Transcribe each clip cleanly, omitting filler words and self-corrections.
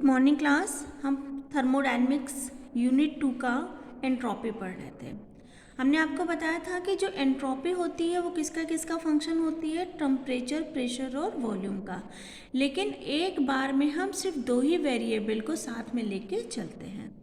Morning class. हम thermodynamics unit 2 का entropy पढ़ रहे थे। हमने आपको बताया था कि जो एंट्रोपी होती है वो किसका किसका फंक्शन होती है, टेम्परेचर, प्रेशर और वॉल्यूम का। लेकिन एक बार में हम सिर्फ दो ही वेरिएबल को साथ में लेके चलते हैं।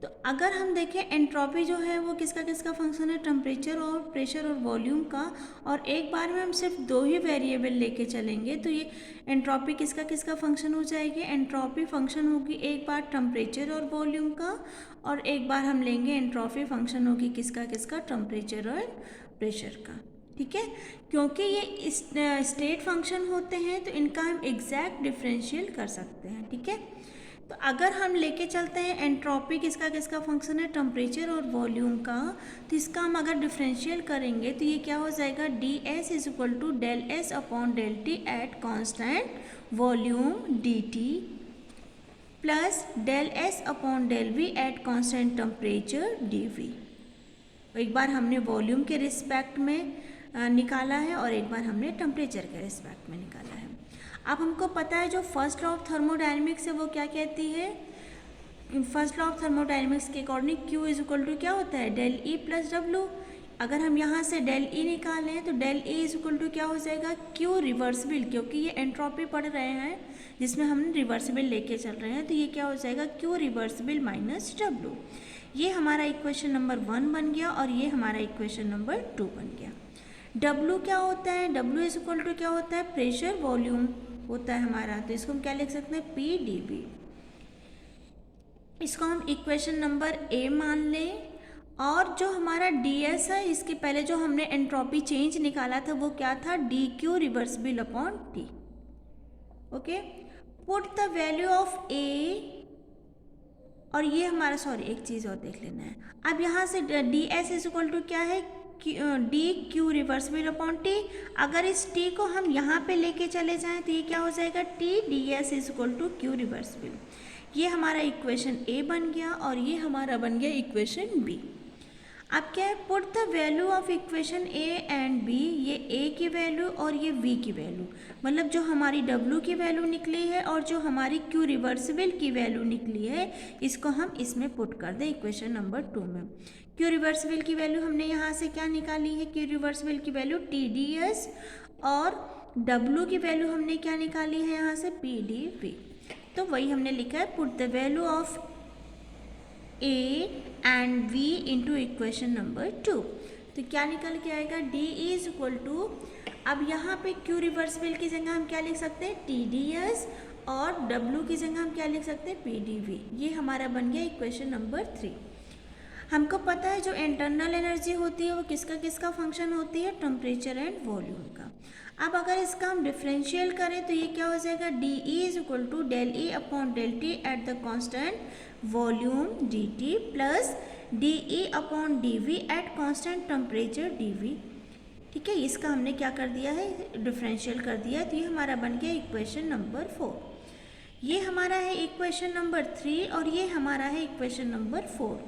तो अगर हम देखें एंट्रोपी जो है वो किसका किसका फंक्शन है, टेम्परेचर और प्रेशर और वॉल्यूम का, और एक बार में हम सिर्फ दो ही वेरिएबल लेके चलेंगे तो ये एंट्रोपी किसका किसका फंक्शन हो जाएगी। एंट्रोपी फंक्शन होगी एक बार टेम्परेचर और वॉल्यूम का, और एक बार हम लेंगे एंट्रोपी फंक्शन होगी किसका किसका, टेम्परेचर और प्रेशर का। ठीक है, क्योंकि ये स्टेट फंक्शन होते हैं तो इनका हम एग्जैक्ट डिफरेंशियल कर सकते हैं। ठीक है, तो अगर हम लेके चलते हैं एंट्रोपी किसका किसका फंक्शन है, टेम्परेचर और वॉल्यूम का, तो इसका हम अगर डिफरेंशियल करेंगे तो ये क्या हो जाएगा, D S is equal to del S upon del T at constant volume D T plus del S upon del V at constant temperature D V. एक बार हमने वॉल्यूम के रिस्पेक्ट में निकाला है और एक बार हमने टेम्परेचर के रिस्पेक्ट में निकाला है। अब हमको पता है जो फर्स्ट लॉ ऑफ थर्मोडायनेमिक्स है वो क्या कहती है। फर्स्ट लॉ ऑफ थर्मोडायनेमिक्स के according Q is equal to क्या होता है, डेल E प्लस डब्ल्यू। अगर हम यहाँ से डेल E निकालें तो del E is equal to क्या हो जाएगा, Q रिवर्सिबल, क्योंकि ये एंट्रोपी पढ़ रहे हैं जिसमें हम रिवर्सिबल लेके चल रहे हैं, तो ये क्या हो जाएगा, Q रिवर्सिबल माइनस डब्ल्यू। ये हमारा इक्वेशन नंबर 1 बन गया और ये हमारा इक्वेशन नंबर 2 बन गया। W क्या होता है, W इज इक्वल टू क्या होता है, प्रेशर वॉल्यूम होता है हमारा, तो इसको हम क्या लिख सकते हैं, पी डी वी। इसको हम इक्वेशन नंबर ए मान लें, और जो हमारा डी एस है इसके पहले जो हमने एंट्रोपी चेंज निकाला था वो क्या था, D Q reversible upon T. Okay, put the value of A, और ये हमारा, सॉरी एक चीज़ और देख लेना है। अब यहाँ से D S is equal to क्या है, D Q reversible upon T. अगर इस टी को हम यहाँ पे लेके चले जाएं तो ये क्या हो जाएगा, T D S is equal to Q reversible. ये हमारा इक्वेशन ए बन गया और ये हमारा बन गया इक्वेशन बी। अब क्या है, put the value of equation A and B, ये ए की वैल्यू और ये वी की वैल्यू, मतलब जो हमारी डब्ल्यू की वैल्यू निकली है और जो हमारी क्यू रिवर्सिबल की वैल्यू निकली है, इसको हम इसमें पुट कर दें इक्वेशन नंबर 2 में। क्यू रिवर्सिबल की वैल्यू हमने यहाँ से क्या निकाली है, क्यू रिवर्सिबल की वैल्यू टी डी एस, और डब्ल्यू की वैल्यू हमने क्या निकाली है यहाँ से, पी डी वी। तो वही हमने लिखा है, put the value of A and V into equation number 2। तो क्या निकल के आएगा, डी इज इक्वल टू, अब यहाँ पे क्यू रिवर्सिबल की जगह हम क्या लिख सकते हैं, टी डी एस, और डब्ल्यू की जगह हम क्या लिख सकते हैं, पी डी वी। ये हमारा बन गया इक्वेशन नंबर 3। हमको पता है जो इंटरनल एनर्जी होती है वो किसका किसका फंक्शन होती है, टेम्परेचर एंड वॉल्यूम का। अब अगर इसका हम डिफरेंशियल करें तो ये क्या हो जाएगा, D E is equal to del E upon del T at the constant volume D T plus D E upon D V at constant temperature D V. ठीक है, इसका हमने क्या कर दिया है, डिफरेंशियल कर दिया है, तो ये हमारा बन गया इक्वेशन नंबर 4। ये हमारा है इक्वेशन नंबर 3 और ये हमारा है इक्वेशन नंबर 4।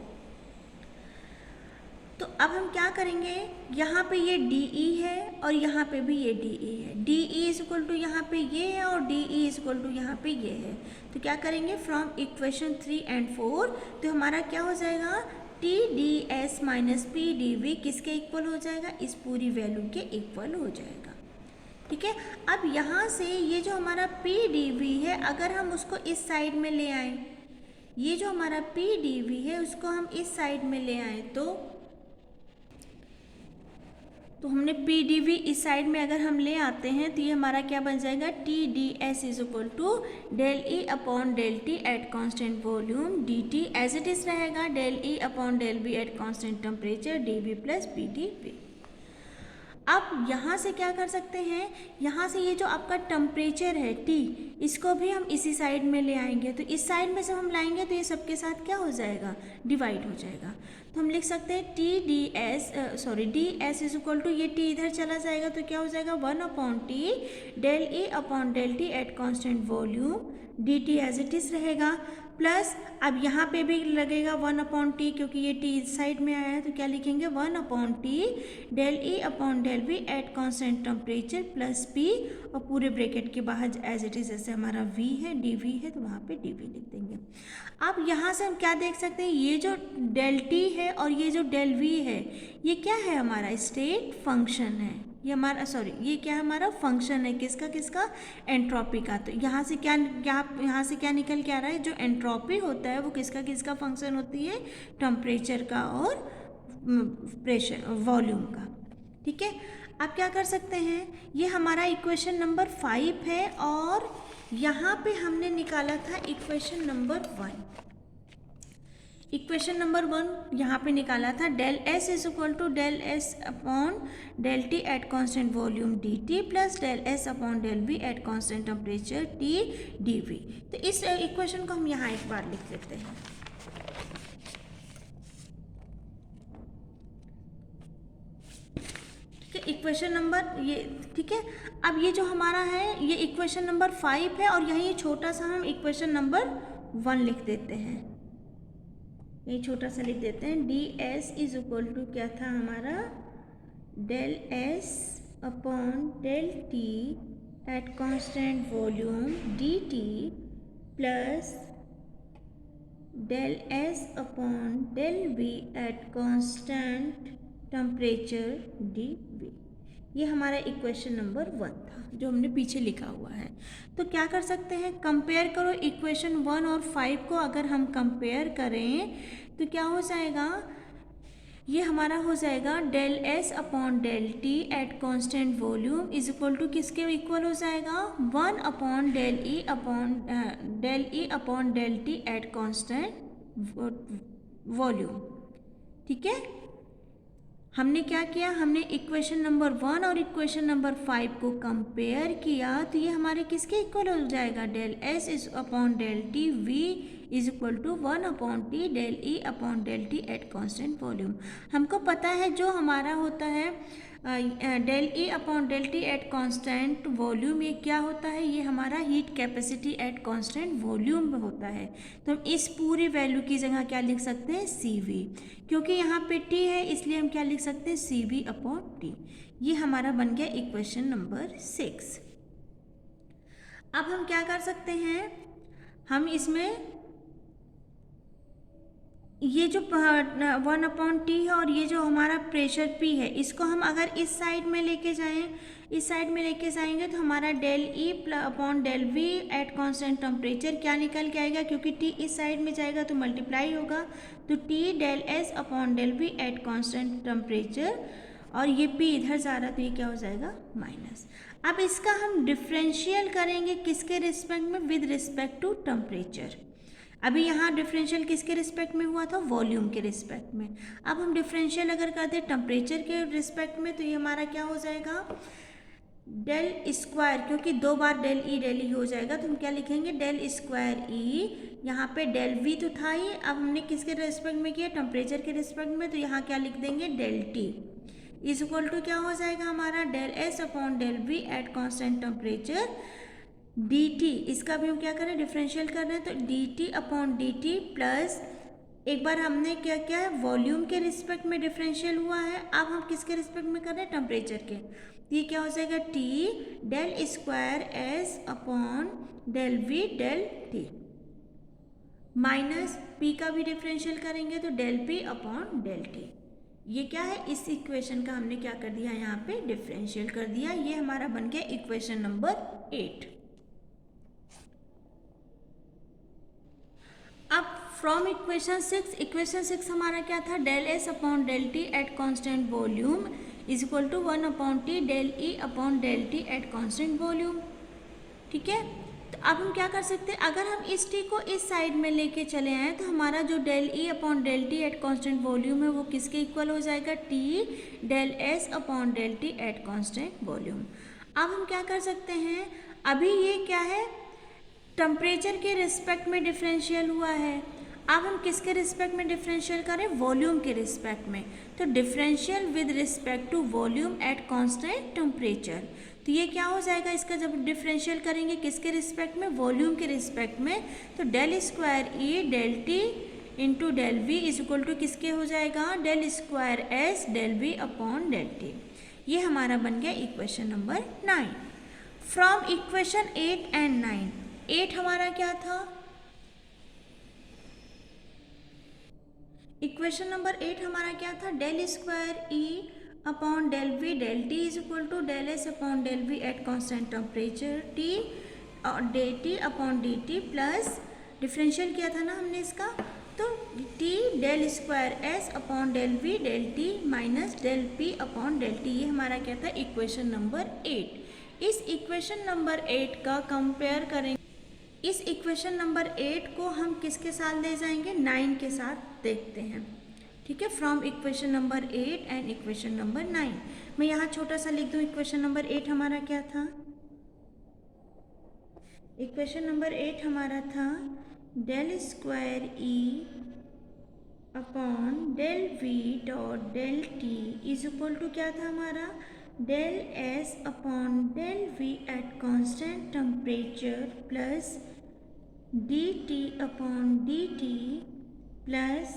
तो अब हम क्या करेंगे, यहाँ पे ये डी ई है और यहाँ पे भी ये डी ई है। D E is equal to यहाँ पे ये है और D E is equal to यहाँ पे ये है। तो क्या करेंगे, फ्रॉम इक्वेशन 3 एंड 4, तो हमारा क्या हो जाएगा, T D S minus P D V किसके इक्वल हो जाएगा, इस पूरी वैल्यू के इक्वल हो जाएगा। ठीक है, अब यहाँ से ये जो हमारा पी डी वी है, अगर हम उसको इस साइड में ले आए, ये जो हमारा पी डी वी है उसको हम इस साइड में ले आए, तो हमने पी डी वी इस साइड में अगर हम ले आते हैं तो ये हमारा क्या बन जाएगा, T D S is equal to del E upon del T at constant volume D T as it is रहेगा, del E upon del V at constant temperature D V plus P D V. अब यहाँ से क्या कर सकते हैं, यहाँ से ये जो आपका टेम्परेचर है T, इसको भी हम इसी साइड में ले आएंगे, तो इस साइड में जब हम लाएंगे तो ये सबके साथ क्या हो जाएगा, डिवाइड हो जाएगा। तो हम लिख सकते हैं T D S, sorry D S is equal to, ये टी इधर चला जाएगा तो क्या हो जाएगा, 1 upon T del E upon del T at constant volume D T as it is रहेगा, प्लस अब यहाँ पे भी लगेगा 1 अपॉन टी, क्योंकि ये टी इस साइड में आया है तो क्या लिखेंगे, 1 upon T del E upon del V at constant temperature plus P, और पूरे ब्रैकेट के बाहर एज इट इज ऐसे हमारा v है, dv है, तो वहाँ पे dv लिख देंगे। अब यहाँ से हम क्या देख सकते हैं, ये जो डेल t है और ये जो डेल v है, ये क्या है, हमारा स्टेट फंक्शन है। ये हमारा ये क्या है, हमारा फंक्शन है, किसका किसका, एंट्रोपी का। तो यहाँ से यहाँ से क्या निकल के आ रहा है, जो एंट्रोपी होता है वो किसका किसका फंक्शन होती है, टेम्परेचर का और प्रेशर वॉल्यूम का। ठीक है, आप क्या कर सकते हैं, ये हमारा इक्वेशन नंबर 5 है और यहाँ पे हमने निकाला था इक्वेशन नंबर 1। इक्वेशन नंबर 1 यहाँ पे निकाला था, del S is equal to del S upon del T at constant volume D T plus del S upon del V at constant temperature T D V. तो इस equation को हम यहाँ एक बार लिख लेते हैं। इक्वेशन नंबर ये, ठीक है। अब ये जो हमारा है ये इक्वेशन नंबर 5 है और यहीं ये छोटा सा हम इक्वेशन नंबर 1 लिख देते हैं, ये छोटा सा लिख देते हैं। D S is equal to क्या था हमारा, del S upon del T at constant volume D T plus del S upon del V at constant temperature D V. ये हमारा इक्वेशन नंबर 1 था जो हमने पीछे लिखा हुआ है। तो क्या कर सकते हैं, कंपेयर करो इक्वेशन 1 और 5 को। अगर हम कंपेयर करें तो क्या हो जाएगा, ये हमारा हो जाएगा del S upon del T at constant volume is equal to किसके इक्वल हो जाएगा, 1 upon del E upon del T at constant volume. ठीक है, हमने क्या किया, हमने इक्वेशन नंबर 1 और इक्वेशन नंबर 5 को कंपेयर किया तो ये हमारे किसके इक्वल हो जाएगा, del S is upon del T V is equal to 1 upon T del E upon del T at constant volume. हमको पता है जो हमारा होता है del E upon del T at constant volume, ये क्या होता है, ये हमारा heat capacity at constant volume में होता है। तो हम इस पूरी वैल्यू की जगह क्या लिख सकते हैं, सी वी, क्योंकि यहाँ पे टी है इसलिए हम क्या लिख सकते हैं, सी वी अपॉन टी। ये हमारा बन गया इक्वेशन नंबर 6। अब हम क्या कर सकते हैं, हम इसमें ये जो 1 अपॉन टी है और ये जो हमारा प्रेशर पी है, इसको हम अगर इस साइड में लेके जाएं, इस साइड में लेके जाएंगे तो हमारा del E upon del V at constant temperature क्या निकल के आएगा, क्योंकि टी इस साइड में जाएगा तो मल्टीप्लाई होगा, तो T del S upon del V at constant temperature, और ये पी इधर जा रहा तो ये क्या हो जाएगा, माइनस। अब इसका हम डिफरेंशियल करेंगे किसके रिस्पेक्ट में, विद रिस्पेक्ट टू टेम्परेचर। अभी यहाँ डिफरेंशियल किसके रिस्पेक्ट में हुआ था, वॉल्यूम के रिस्पेक्ट में। अब हम डिफरेंशियल अगर करते हैं टेम्परेचर के रिस्पेक्ट में तो ये हमारा क्या हो जाएगा, डेल स्क्वायर, क्योंकि 2 बार डेल ई हो जाएगा तो हम क्या लिखेंगे, डेल स्क्वायर ई, यहाँ पे डेल वी तो था ही, अब हमने किसके रिस्पेक्ट में किया, टेम्परेचर के रिस्पेक्ट में, तो यहाँ क्या लिख देंगे, del T is equal to क्या हो जाएगा हमारा, del S upon del V at constant temperature D T. इसका भी हम क्या करें, डिफरेंशियल कर रहे हैं, तो D T upon D T plus, एक बार हमने क्या किया है, वॉल्यूम के रिस्पेक्ट में डिफरेंशियल हुआ है, अब हम किसके रिस्पेक्ट में कर रहे हैं, टेम्परेचर के। ये क्या हो जाएगा, T del square S upon del V del T minus P का भी डिफरेंशियल करेंगे तो del P upon del T. ये क्या है, इस इक्वेशन का हमने क्या कर दिया, यहाँ पे डिफरेंशियल कर दिया। ये हमारा बन गया इक्वेशन नंबर 8। अब फ्रॉम इक्वेशन 6 हमारा क्या था, del S upon del T at constant volume is equal to 1 upon T del E upon del T at constant volume. ठीक है, तो अब हम क्या कर सकते हैं, अगर हम इस टी को इस साइड में लेके चले आए तो हमारा जो del E upon del T at constant volume है वो किसके इक्वल हो जाएगा, T del S upon del T at constant volume. अब हम क्या कर सकते हैं, अभी ये क्या है, टेम्परेचर के रिस्पेक्ट में डिफरेंशियल हुआ है, अब हम किसके रिस्पेक्ट में डिफरेंशियल करें, वॉल्यूम के रिस्पेक्ट में, तो differential with respect to volume at constant temperature. तो ये क्या हो जाएगा, इसका जब डिफरेंशियल करेंगे किसके रिस्पेक्ट में, वॉल्यूम के रिस्पेक्ट में, तो del square E del T into del V is equal to किसके हो जाएगा, del square S del V upon del T. ये हमारा बन गया equation number 9। From equation 8 and 9 8 हमारा क्या था, इक्वेशन नंबर 8 हमारा क्या था, del square E upon del V del T is equal to del S upon del V at constant temperature T और D T upon D T plus differential किया था ना हमने इसका, तो T del square S upon del V del T minus del P upon del T, ये हमारा क्या था इक्वेशन नंबर 8। इस इक्वेशन नंबर 8 का कंपेयर करेंगे, इस इक्वेशन नंबर 8 को हम किसके साथ ले जाएंगे, 9 के साथ देखते हैं। ठीक है, from equation number 8 and equation number 9। मैं यहाँ छोटा सा लिख दूँ, इक्वेशन नंबर 8 हमारा क्या था, इक्वेशन नंबर 8 हमारा था del square E upon del V dot del T is equal to क्या था हमारा, del S upon del V at constant temperature plus D T upon D T plus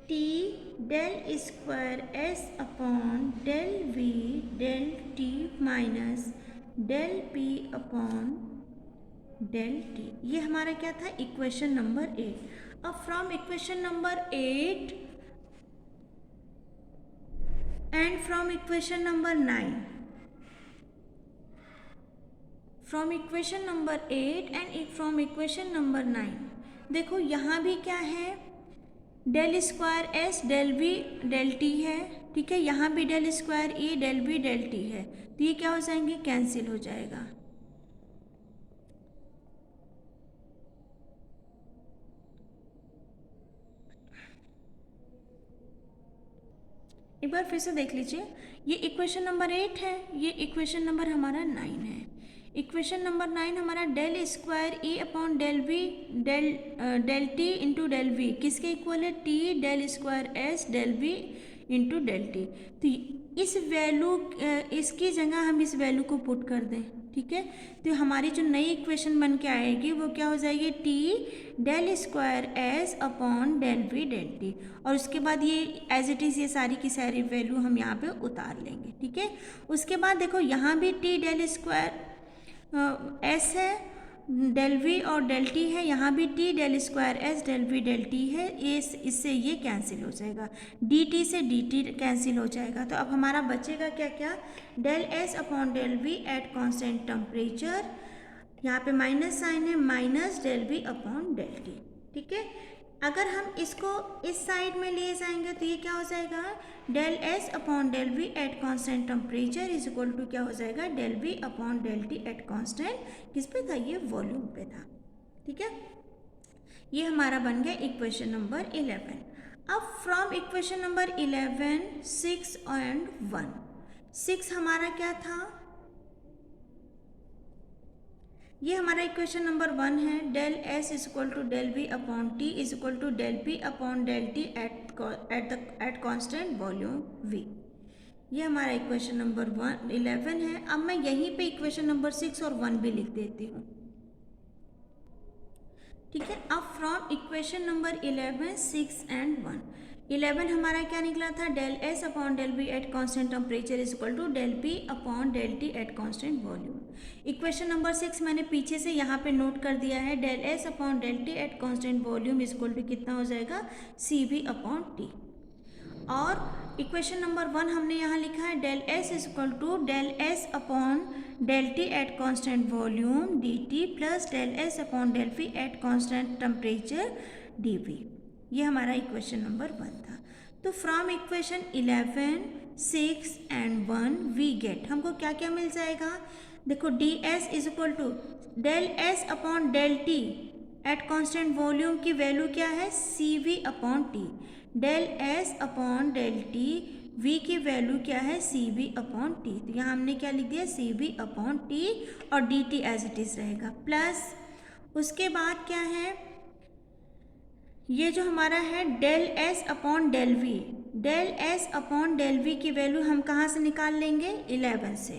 T del square S upon del V del T minus del P upon del T, ये हमारा क्या था equation number 8। अब from equation number 8 and from equation number 9, from equation number 8 and from equation number 9, देखो यहाँ भी क्या है, del square S del V del T है, ठीक है, यहाँ भी del square E del V del T है, तो ये क्या हो जाएंगे, कैंसिल हो जाएगा। एक बार फिर से देख लीजिए, ये इक्वेशन नंबर 8 है, ये इक्वेशन नंबर हमारा 9 है। इक्वेशन नंबर 9 हमारा del square E upon del V del T into del V किसके इक्वल है, T del square S del V into del T. तो इस वैल्यू, इसकी जगह हम इस वैल्यू को पुट कर दें, ठीक है, तो हमारी जो नई इक्वेशन बन के आएगी वो क्या हो जाएगी, T del square S upon del V del T, और उसके बाद ये एज इट इज़ ये सारी की सारी वैल्यू हम यहाँ पे उतार लेंगे। ठीक है, उसके बाद देखो यहाँ भी टी डेल स्क्वायर एस है, डेल वी और डेल टी है, यहाँ भी T del square S del V del T है, इससे ये कैंसिल हो जाएगा, डी टी से डी टी कैंसिल हो जाएगा। तो अब हमारा बचेगा क्या क्या, del S upon del V at constant temperature, यहाँ पे माइनस साइन है, minus del V upon del T. ठीक है, अगर हम इसको इस साइड में ले जाएंगे तो ये क्या हो जाएगा, del S upon del V at constant temperature is equal to क्या हो जाएगा, del V upon del T at constant, किस पे था, ये वॉल्यूम पे था। ठीक है, ये हमारा बन गया इक्वेशन नंबर 11। अब फ्रॉम इक्वेशन नंबर 11 6 एंड 1, 6 हमारा क्या था, ये हमारा इक्वेशन नंबर 1 है, del S is equal to del V upon T is equal to del P upon del T at constant volume V, ये हमारा इक्वेशन नंबर 11 है। अब मैं यहीं पे इक्वेशन नंबर 6 और 1 भी लिख देती हूँ। ठीक है, अब फ्रॉम इक्वेशन नंबर 11 6 एंड 1, 11 हमारा क्या निकला था, del S upon del V at constant temperature is equal to del P upon del T at constant volume. Equation number 6 मैंने पीछे से यहाँ पे नोट कर दिया है, del S upon del T at constant volume is equal to कितना हो जाएगा, सी वी अपॉन टी। और इक्वेशन नंबर 1 हमने यहाँ लिखा है, del S is equal to del S upon del T at constant volume D T plus del S upon del P at constant temperature D V, ये हमारा equation number 1 था। तो from equation 11 6 and 1 we get, हमको क्या क्या मिल जाएगा, देखो D S is equal to del S upon del T at constant volume की वैल्यू क्या है, C V upon T, del S upon del T V की वैल्यू क्या है, सी वी अपॉन टी, तो यहाँ हमने क्या लिख दिया, सी वी अपॉन टी और D T as it is रहेगा, प्लस उसके बाद क्या है, ये जो हमारा है del S upon del V, del S upon del V की वैल्यू हम कहाँ से निकाल लेंगे, 11 से,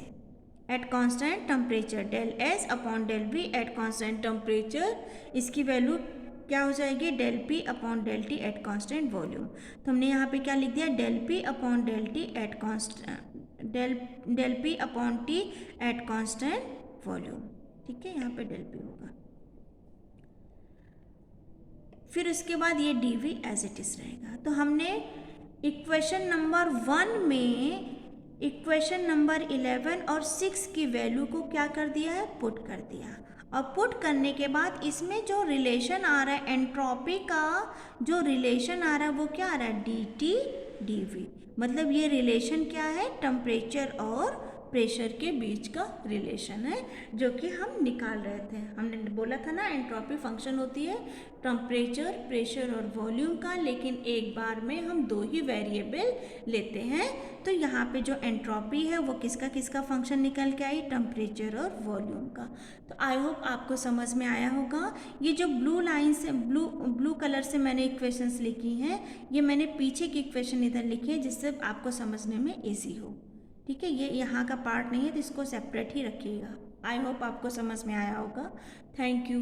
at constant temperature, del S upon del V at constant temperature, इसकी वैल्यू क्या हो जाएगी, del P upon del T at constant volume. तो हमने यहाँ पे क्या लिख दिया, del P upon del T at constant, del P upon T at constant volume. ठीक है, यहाँ पे डेल पी होगा। फिर उसके बाद ये D V as it is रहेगा। तो हमने इक्वेशन नंबर 1 में इक्वेशन नंबर 11 और 6 की वैल्यू को क्या कर दिया है, पुट कर दिया। और पुट करने के बाद इसमें जो रिलेशन आ रहा है, एंट्रोपी का जो रिलेशन आ रहा है वो क्या आ रहा है, डी टी डी वी। मतलब ये रिलेशन क्या है, टेम्परेचर और प्रेशर के बीच का रिलेशन है, जो कि हम निकाल रहे थे। हमने बोला था ना, एंट्रोपी फंक्शन होती है टेम्परेचर, प्रेशर और वॉल्यूम का, लेकिन एक बार में हम 2 ही वेरिएबल लेते हैं। तो यहाँ पे जो एंट्रोपी है वो किसका किसका फंक्शन निकल के आई, टेम्परेचर और वॉल्यूम का। तो आई होप आपको समझ में आया होगा। ये जो ब्लू लाइन से ब्लू कलर से मैंने इक्वेशंस लिखी हैं, ये मैंने पीछे की इक्वेशन इधर लिखी है जिससे आपको समझने में ईजी हो। ठीक है, ये यहाँ का पार्ट नहीं है तो इसको सेपरेट ही रखिएगा। आई होप आपको समझ में आया होगा। Thank you.